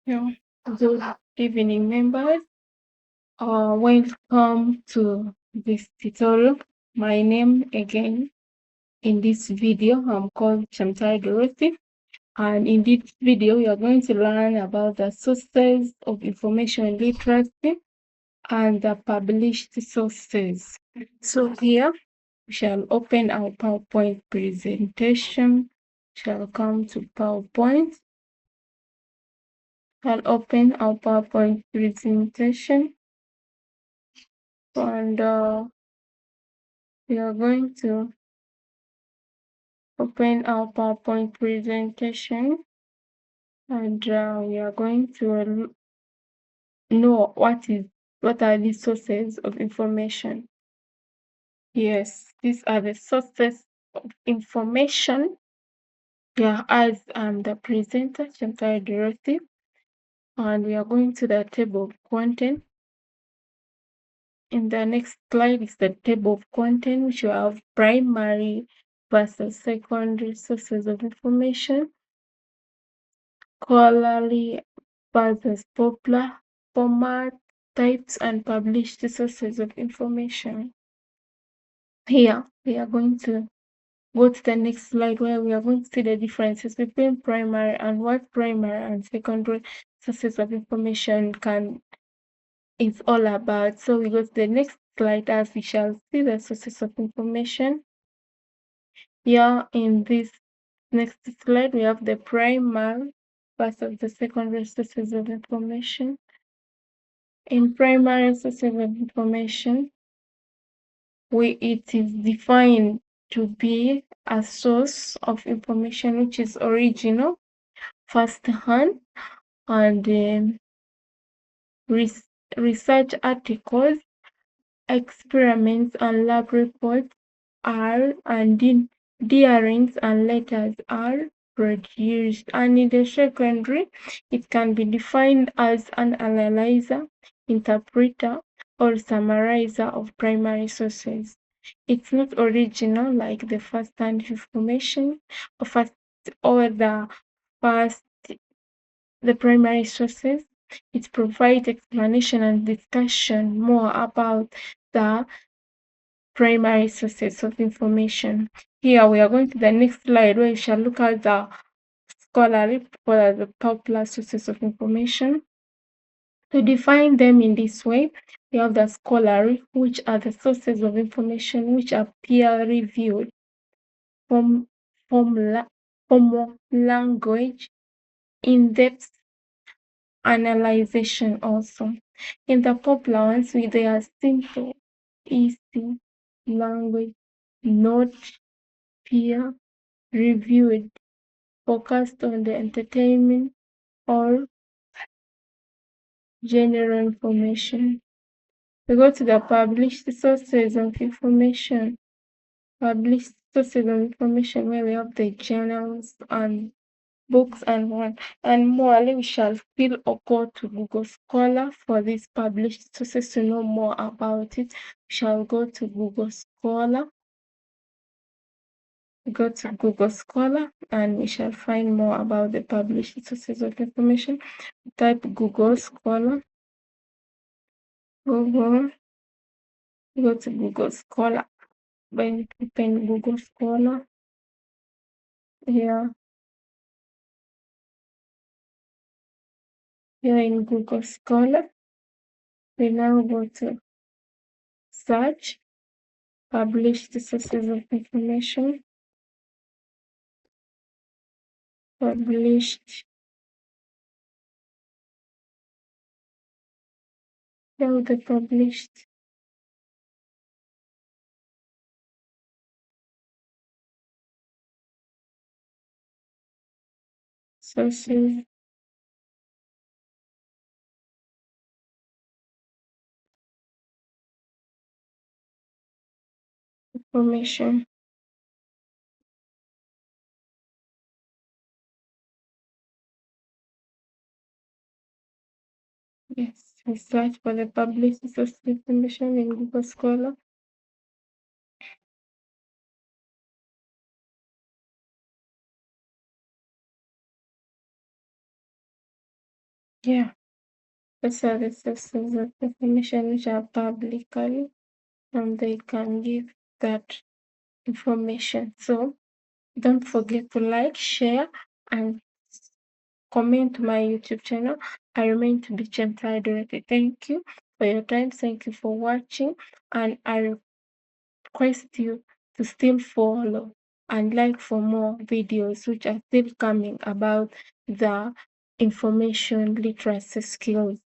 Yeah. Good evening, members. Welcome to this tutorial. My name again in this video, I'm called Chamtai Dorothy. And in this video, we are going to learn about the sources of information literacy and the published sources. So here, we shall open our PowerPoint presentation. Shall come to PowerPoint. I'll open our PowerPoint presentation. And we are going to open our PowerPoint presentation, and we are going to know what are the sources of information. Yes, these are the sources of information. Yeah, as I'm the presenter, Chamtai Dorothy, and we are going to the table of content. In the next slide is the table of content, which you have primary versus secondary sources of information, scholarly versus popular, format, types, and published sources of information. Here, we are going to go to the next slide where we are going to see the differences between primary and what primary and secondary sources of information is all about. So we go to the next slide as we shall see the sources of information. Here in this next slide, we have the primary versus the secondary sources of information. In primary sources of information, it is defined to be a source of information which is original, first-hand, and research articles, experiments, and lab reports and diaries and letters are produced. And in the secondary, it can be defined as an analyzer, interpreter, or summarizer of primary sources. It's not original like the first-hand information or the primary sources. It provides explanation and discussion more about the primary sources of information. Here we are going to the next slide where we shall look at the scholarly or the popular sources of information. To define them in this way, we have the scholarly, which are the sources of information which are peer-reviewed, formal language, in-depth analyzation also. In the popular ones, they are simple, easy language, not peer reviewed, focused on the entertainment or general information. We go to the published sources of information. Published sources of information where we have the journals and books and more. We shall still go to Google Scholar for these published sources to know more about it. We shall go to Google Scholar. Go to Google Scholar and we shall find more about the published sources of information. Type Google Scholar. Go to Google Scholar. When you open Google Scholar, here in Google Scholar, we now go to search published sources of information. Published. Now the published sources information. Yes, we search for the published sources of information in Google Scholar. Yeah, those are the sources of information which are publicly, and they can give that information. So don't forget to like, share, and comment to my YouTube channel. I remain to be Chemtai Dorothy. Thank you for your time. Thank you for watching. And I request you to still follow and like for more videos which are still coming about the information literacy skills.